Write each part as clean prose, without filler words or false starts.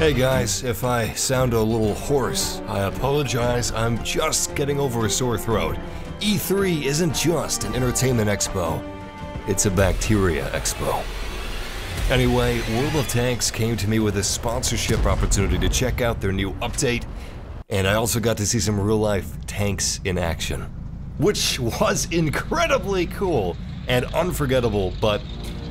Hey guys, if I sound a little hoarse, I apologize. I'm just getting over a sore throat. E3 isn't just an entertainment expo, it's a bacteria expo. Anyway, World of Tanks came to me with a sponsorship opportunity to check out their new update, and I also got to see some real-life tanks in action, which was incredibly cool and unforgettable, but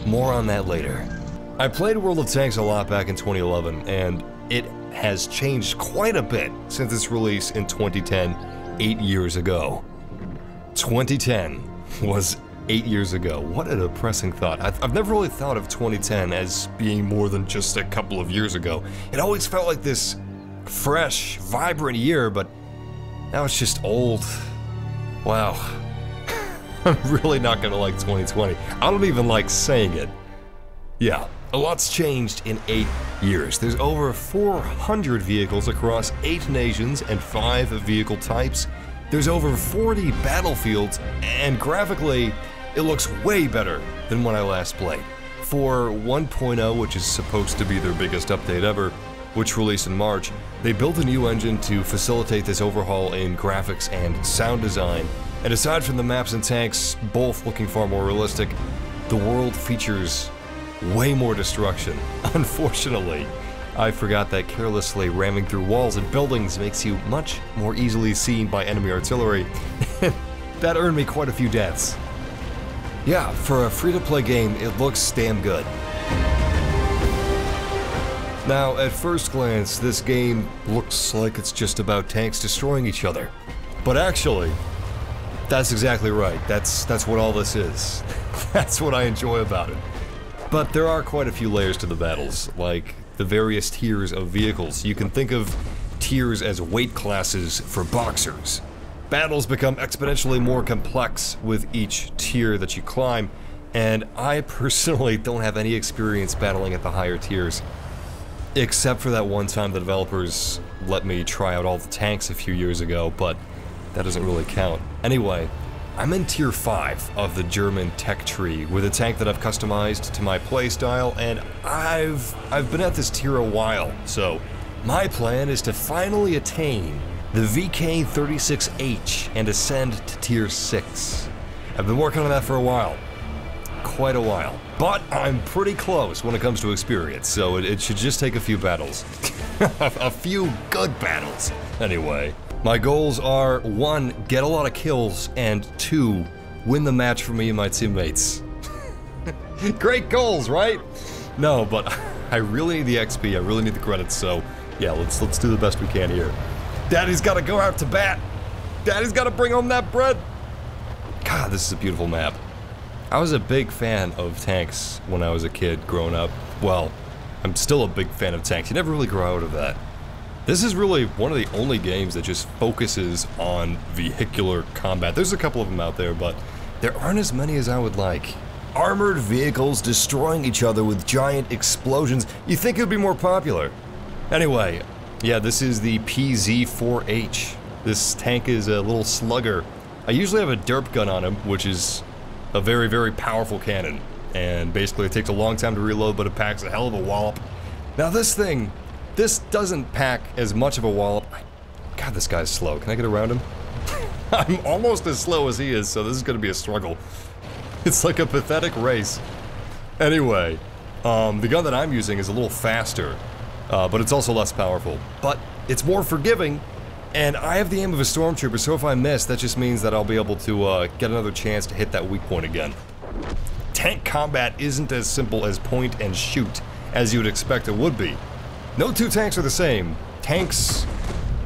more on that later. I played World of Tanks a lot back in 2011, and it has changed quite a bit since its release in 2010, 8 years ago. 2010 was 8 years ago. What a depressing thought. I've never really thought of 2010 as being more than just a couple of years ago. It always felt like this fresh, vibrant year, but now it's just old. Wow. I'm really not gonna like 2020. I don't even like saying it. Yeah, a lot's changed in 8 years. There's over 400 vehicles across 8 nations and 5 vehicle types. There's over 40 battlefields, and graphically, it looks way better than when I last played. For 1.0, which is supposed to be their biggest update ever, which released in March, they built a new engine to facilitate this overhaul in graphics and sound design. And aside from the maps and tanks, both looking far more realistic, the world features way more destruction. Unfortunately, I forgot that carelessly ramming through walls and buildings makes you much more easily seen by enemy artillery. That earned me quite a few deaths. Yeah, for a free-to-play game, it looks damn good. Now, at first glance, this game looks like it's just about tanks destroying each other. But actually, that's exactly right. That's what all this is. That's what I enjoy about it. But there are quite a few layers to the battles, like the various tiers of vehicles. You can think of tiers as weight classes for boxers. Battles become exponentially more complex with each tier that you climb, and I personally don't have any experience battling at the higher tiers. Except for that one time the developers let me try out all the tanks a few years ago, but that doesn't really count. Anyway, I'm in tier 5 of the German tech tree with a tank that I've customized to my playstyle, and I've been at this tier a while, so my plan is to finally attain the VK36H and ascend to tier 6. I've been working on that for a while. Quite a while. But I'm pretty close when it comes to experience, so it should just take a few battles. A few good battles, anyway. My goals are 1, get a lot of kills, and 2, win the match for me and my teammates. Great goals, right? No, but I really need the XP, I really need the credits, so yeah, let's do the best we can here. Daddy's gotta go out to bat! Daddy's gotta bring home that bread! God, this is a beautiful map. I was a big fan of tanks when I was a kid growing up. Well, I'm still a big fan of tanks. You never really grow out of that. This is really one of the only games that just focuses on vehicular combat. There's a couple of them out there, but there aren't as many as I would like. Armored vehicles destroying each other with giant explosions. You think it would be more popular. Anyway, yeah, this is the PZ-4H. This tank is a little slugger. I usually have a derp gun on him, which is a very, very powerful cannon. And basically it takes a long time to reload, but it packs a hell of a wallop. Now this thing, this doesn't pack as much of a wallop. God, this guy's slow. Can I get around him? I'm almost as slow as he is, so this is gonna be a struggle. It's like a pathetic race. Anyway, the gun that I'm using is a little faster, but it's also less powerful. But it's more forgiving, and I have the aim of a stormtrooper, so if I miss, that just means that I'll be able to get another chance to hit that weak point again. Tank combat isn't as simple as point and shoot as you would expect it would be. No two tanks are the same. Tanks...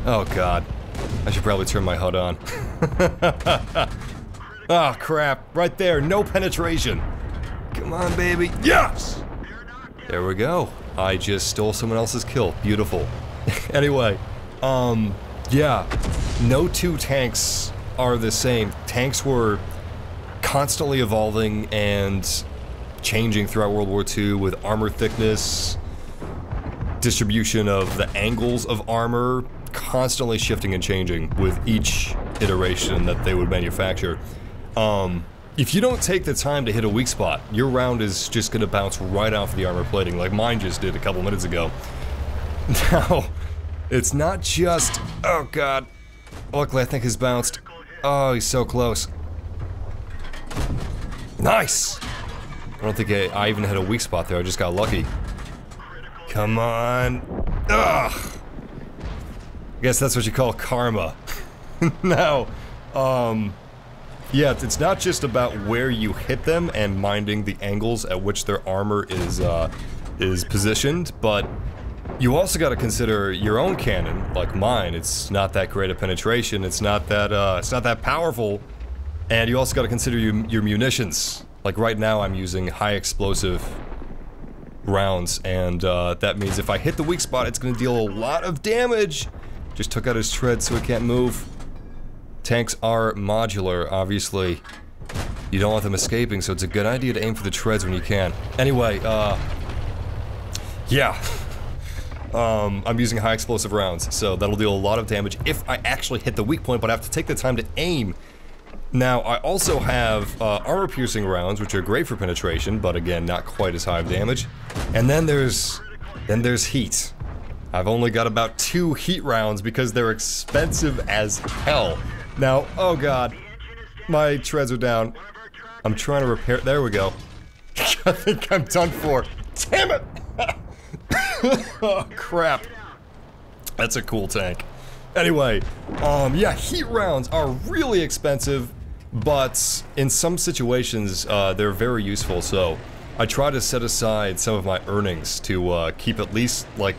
Oh god. I should probably turn my HUD on. Ah, crap. Right there. No penetration. Come on, baby. Yes! There we go. I just stole someone else's kill. Beautiful. Anyway, yeah. No two tanks are the same. Tanks were constantly evolving and changing throughout World War II with armor thickness, distribution of the angles of armor, constantly shifting and changing with each iteration that they would manufacture. If you don't take the time to hit a weak spot, your round is just gonna bounce right off the armor plating like mine just did a couple minutes ago. Now, it's not just... Oh god. Luckily I think he's bounced. Oh, he's so close. Nice! I don't think I even had a weak spot there, I just got lucky. Come on. Ugh! I guess that's what you call karma. Now, yeah, it's not just about where you hit them and minding the angles at which their armor is positioned, but you also got to consider your own cannon, like mine. It's not that great a penetration. It's not that powerful, and you also got to consider your munitions. Like right now, I'm using high explosive rounds, and that means if I hit the weak spot, it's going to deal a lot of damage. Just took out his tread, so he can't move. Tanks are modular, obviously. You don't want them escaping, so it's a good idea to aim for the treads when you can. Anyway, yeah. I'm using high explosive rounds, so that'll deal a lot of damage if I actually hit the weak point, but I have to take the time to aim. Now, I also have armor-piercing rounds, which are great for penetration, but again, not quite as high of damage. And then there's heat. I've only got about 2 heat rounds because they're expensive as hell. Now, oh god, my treads are down. I'm trying to repair. There we go. I think I'm done for. Damn it! Oh crap. That's a cool tank. Anyway, yeah, heat rounds are really expensive, but in some situations, they're very useful, so I try to set aside some of my earnings to keep at least, like,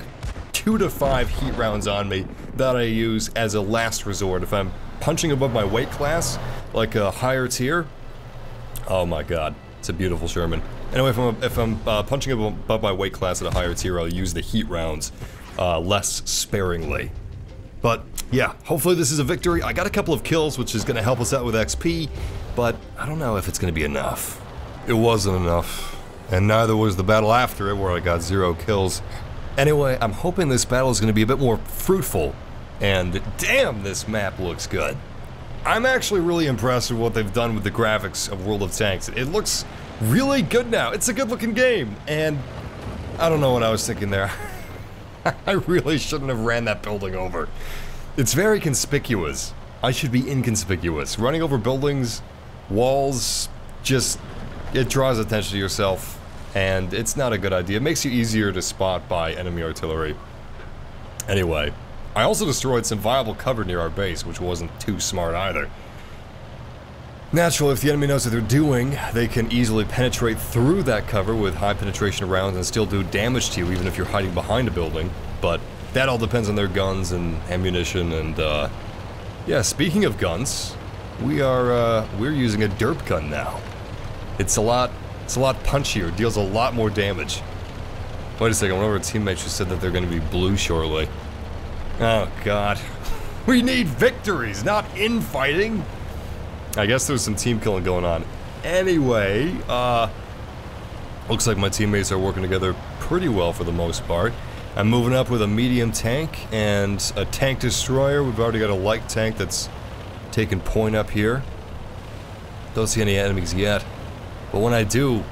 2 to 5 heat rounds on me that I use as a last resort. If I'm punching above my weight class, like a higher tier, oh my god, it's a beautiful Sherman. Anyway, if I'm punching above my weight class at a higher tier, I'll use the heat rounds less sparingly. But yeah, hopefully this is a victory. I got a couple of kills, which is going to help us out with XP, but I don't know if it's going to be enough. It wasn't enough, and neither was the battle after it, where I got 0 kills. Anyway, I'm hoping this battle is going to be a bit more fruitful, and damn, this map looks good. I'm actually really impressed with what they've done with the graphics of World of Tanks. It looks really good now. It's a good looking game, and I don't know what I was thinking there. I really shouldn't have ran that building over. It's very conspicuous. I should be inconspicuous. Running over buildings, walls, just, it draws attention to yourself, and it's not a good idea. It makes you easier to spot by enemy artillery. Anyway, I also destroyed some viable cover near our base, which wasn't too smart either. Naturally, if the enemy knows what they're doing, they can easily penetrate through that cover with high penetration rounds and still do damage to you, even if you're hiding behind a building. But that all depends on their guns and ammunition, and yeah, speaking of guns, we're using a derp gun now. It's a lot punchier, deals a lot more damage. Wait a second, one of our teammates just said that they're going to be blue shortly. Oh god. We need victories, not infighting! I guess there's some team killing going on. Anyway, looks like my teammates are working together pretty well for the most part. I'm moving up with a medium tank and a tank destroyer. We've already got a light tank that's taking point up here. Don't see any enemies yet. But when I do,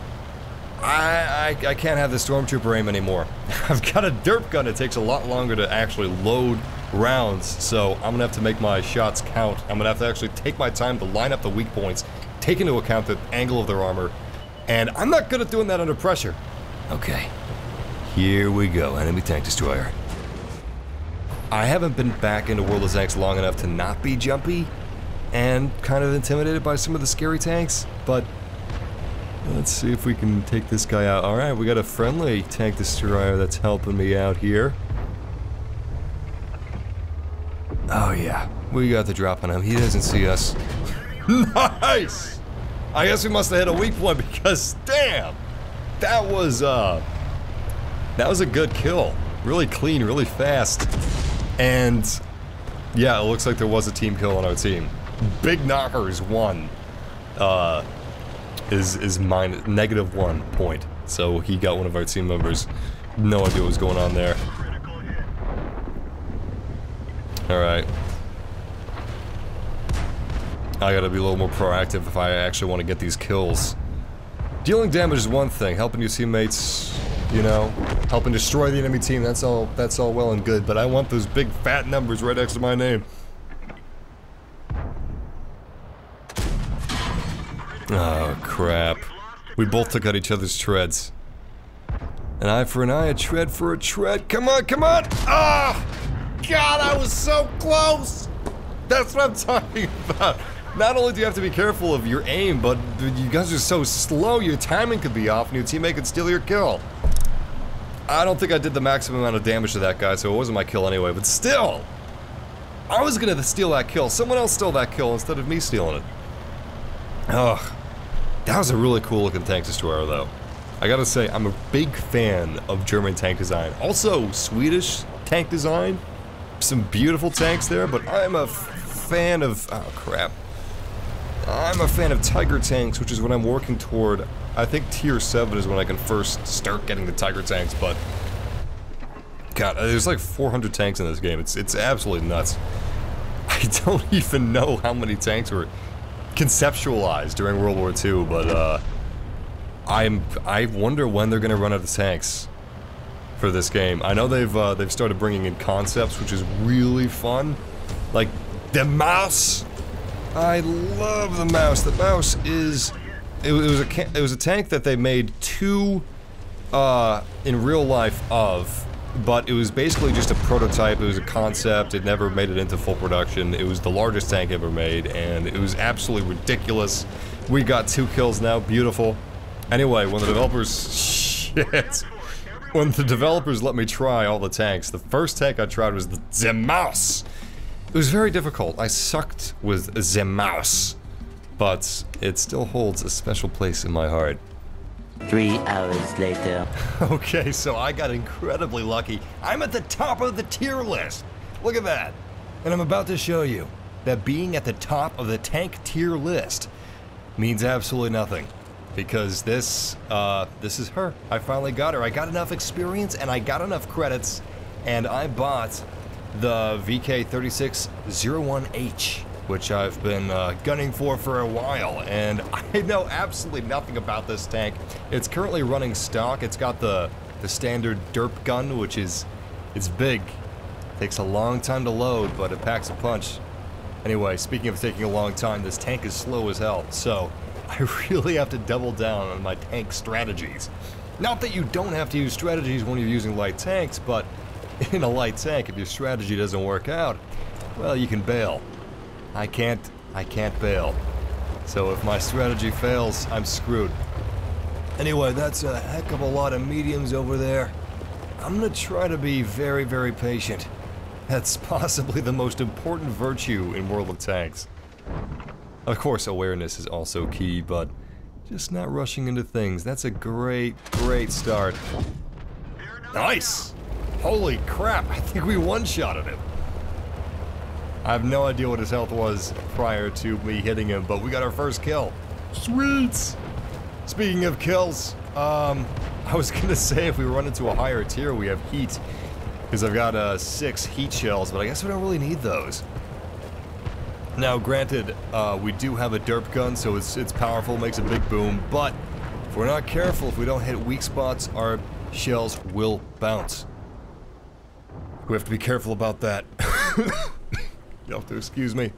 I can't have the stormtrooper aim anymore. I've got a derp gun. It takes a lot longer to actually load rounds, so I'm gonna have to make my shots count. I'm gonna have to actually take my time to line up the weak points, take into account the angle of their armor, and I'm not good at doing that under pressure. Okay, here we go, enemy tank destroyer. I haven't been back into World of Tanks long enough to not be jumpy and kind of intimidated by some of the scary tanks, but let's see if we can take this guy out. Alright, we got a friendly tank destroyer that's helping me out here. Oh yeah, we got the drop on him. He doesn't see us. Nice! I guess we must have hit a weak point because, damn! That was a good kill. Really clean, really fast. And, yeah, it looks like there was a team kill on our team. Big Knockers won. Is mine -1 point. So he got one of our team members. No idea what was going on there. Alright. I gotta be a little more proactive if I actually want to get these kills. Dealing damage is one thing, helping your teammates you know, helping destroy the enemy team, that's all well and good, but I want those big fat numbers right next to my name. Oh, crap. We both took out each other's treads. An eye for an eye, a tread for a tread. Come on, come on! Ah! God, I was so close! That's what I'm talking about. Not only do you have to be careful of your aim, but you guys are so slow, your timing could be off and your teammate could steal your kill. I don't think I did the maximum amount of damage to that guy, so it wasn't my kill anyway, but still! I was gonna steal that kill. Someone else stole that kill instead of me stealing it. Ugh. That was a really cool looking tank destroyer, though. I gotta say, I'm a big fan of German tank design. Also, Swedish tank design. Some beautiful tanks there, but I'm a fan of... oh, crap. I'm a fan of Tiger tanks, which is what I'm working toward. I think tier 7 is when I can first start getting the Tiger tanks, but... God, there's like 400 tanks in this game. It's absolutely nuts. I don't even know how many tanks were conceptualized during World War II, but, I wonder when they're gonna run out of tanks for this game. I know they've started bringing in concepts, which is really fun. Like, the mouse! I love the mouse. The mouse is... It was a tank that they made two, in real life of, but it was basically just a prototype, it was a concept, it never made it into full production. It was the largest tank ever made, and it was absolutely ridiculous. We got 2 kills now, beautiful. Anyway, when the developers... shit. When the developers let me try all the tanks, the first tank I tried was the mouse. It was very difficult. I sucked with the mouse. But it still holds a special place in my heart. 3 hours later. Okay, so I got incredibly lucky. I'm at the top of the tier list. Look at that. And I'm about to show you that being at the top of the tank tier list means absolutely nothing. Because this is her. I finally got her. I got enough experience and I got enough credits, and I bought the VK3601H, which I've been gunning for a while, and I know absolutely nothing about this tank. It's currently running stock. It's got the standard derp gun, which is, it's big. Takes a long time to load, but it packs a punch. Anyway, speaking of taking a long time, this tank is slow as hell, so I really have to double down on my tank strategies. Not that you don't have to use strategies when you're using light tanks, but in a light tank, if your strategy doesn't work out, well, you can bail. I can't bail. So if my strategy fails, I'm screwed. Anyway, that's a heck of a lot of mediums over there. I'm gonna try to be very, very patient. That's possibly the most important virtue in World of Tanks. Of course, awareness is also key, but just not rushing into things. That's a great, great start. Nice! Holy crap, I think we one-shotted him. I have no idea what his health was prior to me hitting him, but we got our first kill. Sweet! Speaking of kills, I was gonna say if we run into a higher tier, we have heat. Because I've got 6 heat shells, but I guess we don't really need those. Now, granted, we do have a derp gun, so it's powerful, makes a big boom, but if we're not careful, if we don't hit weak spots, our shells will bounce. We have to be careful about that. You'll have to excuse me.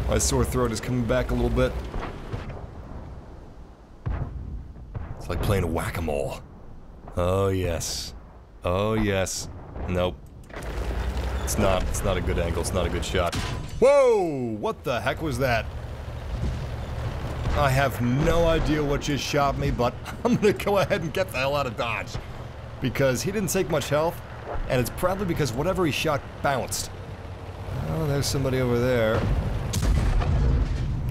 My sore throat is coming back a little bit. It's like playing whack-a-mole. Oh yes. Oh yes. Nope. It's not a good angle, it's not a good shot. Whoa! What the heck was that? I have no idea what just shot me, but I'm gonna go ahead and get the hell out of Dodge. Because he didn't take much health, and it's probably because whatever he shot bounced. Oh, there's somebody over there.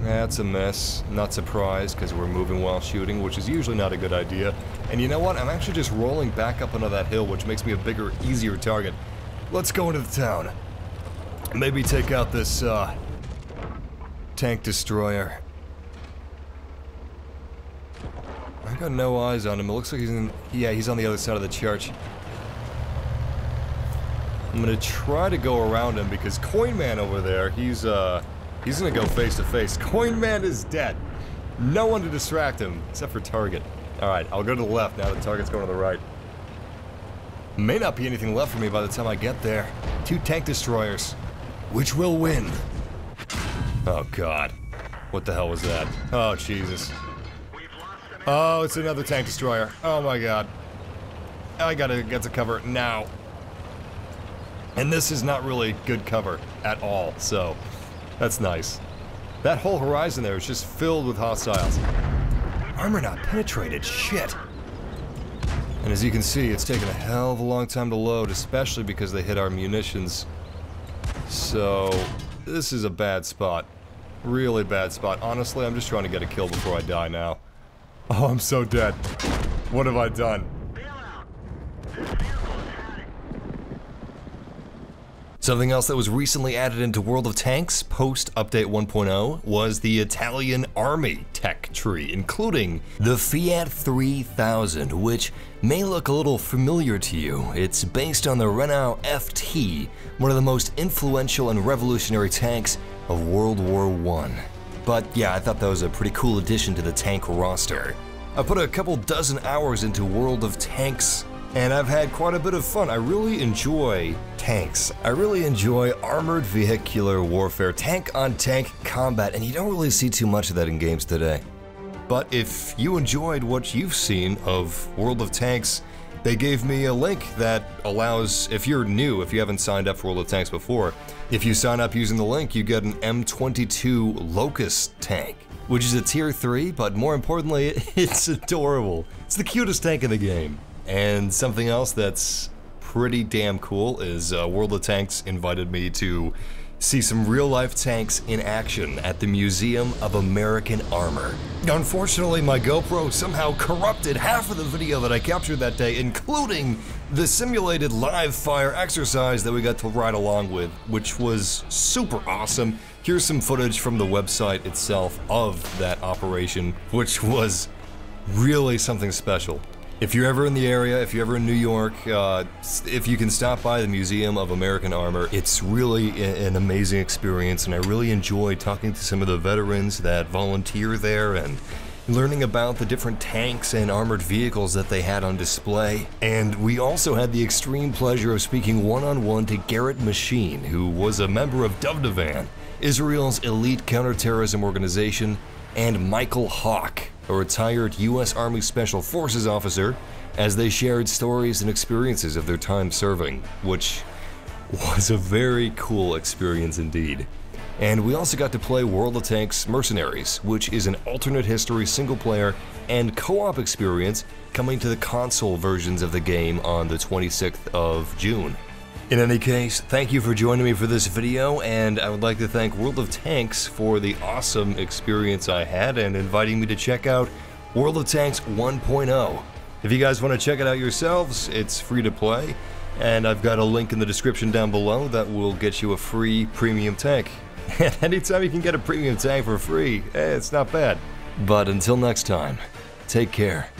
That's a miss. Not surprised, because we're moving while shooting, which is usually not a good idea. And you know what? I'm actually just rolling back up onto that hill, which makes me a bigger, easier target. Let's go into the town. Maybe take out this, tank destroyer. I got no eyes on him. It looks like he's in... yeah, he's on the other side of the church. I'm gonna try to go around him because Coin Man over there, he's gonna go face to face. Coin Man is dead. No one to distract him, except for Target. Alright, I'll go to the left now that Target's going to the right. May not be anything left for me by the time I get there. 2 tank destroyers. Which will win? Oh god. What the hell was that? Oh Jesus. Oh, it's another tank destroyer. Oh my god. I gotta get to cover now. And this is not really good cover at all, so that's nice. That whole horizon there is just filled with hostiles. Armor not penetrated, shit. And as you can see, it's taken a hell of a long time to load, especially because they hit our munitions. So, this is a bad spot. Really bad spot. Honestly, I'm just trying to get a kill before I die now. Oh, I'm so dead. What have I done? Something else that was recently added into World of Tanks post-Update 1.0 was the Italian Army tech tree, including the Fiat 3000, which may look a little familiar to you. It's based on the Renault FT, one of the most influential and revolutionary tanks of World War I. But yeah, I thought that was a pretty cool addition to the tank roster. I put a couple dozen hours into World of Tanks, and I've had quite a bit of fun. I really enjoy tanks. I really enjoy armored vehicular warfare, tank-on-tank combat, and you don't really see too much of that in games today. But if you enjoyed what you've seen of World of Tanks, they gave me a link that allows, if you're new, if you haven't signed up for World of Tanks before, if you sign up using the link, you get an M22 Locust tank, which is a tier 3, but more importantly, it's adorable. It's the cutest tank in the game. And something else that's pretty damn cool is World of Tanks invited me to see some real-life tanks in action at the Museum of American Armor. Unfortunately, my GoPro somehow corrupted half of the video that I captured that day, including the simulated live fire exercise that we got to ride along with, which was super awesome. Here's some footage from the website itself of that operation, which was really something special. If you're ever in the area, if you're ever in New York, if you can stop by the Museum of American Armor, it's really an amazing experience, and I really enjoy talking to some of the veterans that volunteer there and learning about the different tanks and armored vehicles that they had on display. And we also had the extreme pleasure of speaking one-on-one to Garrett Machine, who was a member of Duvdevan, Israel's elite counterterrorism organization, and Michael Hawk, a retired U.S. Army Special Forces officer, as they shared stories and experiences of their time serving, which was a very cool experience indeed. And we also got to play World of Tanks Mercenaries, which is an alternate history single-player and co-op experience coming to the console versions of the game on the 26th of June. In any case, thank you for joining me for this video, and I would like to thank World of Tanks for the awesome experience I had and inviting me to check out World of Tanks 1.0. If you guys want to check it out yourselves, it's free to play, and I've got a link in the description down below that will get you a free premium tank. And anytime you can get a premium tank for free, it's not bad. But until next time, take care.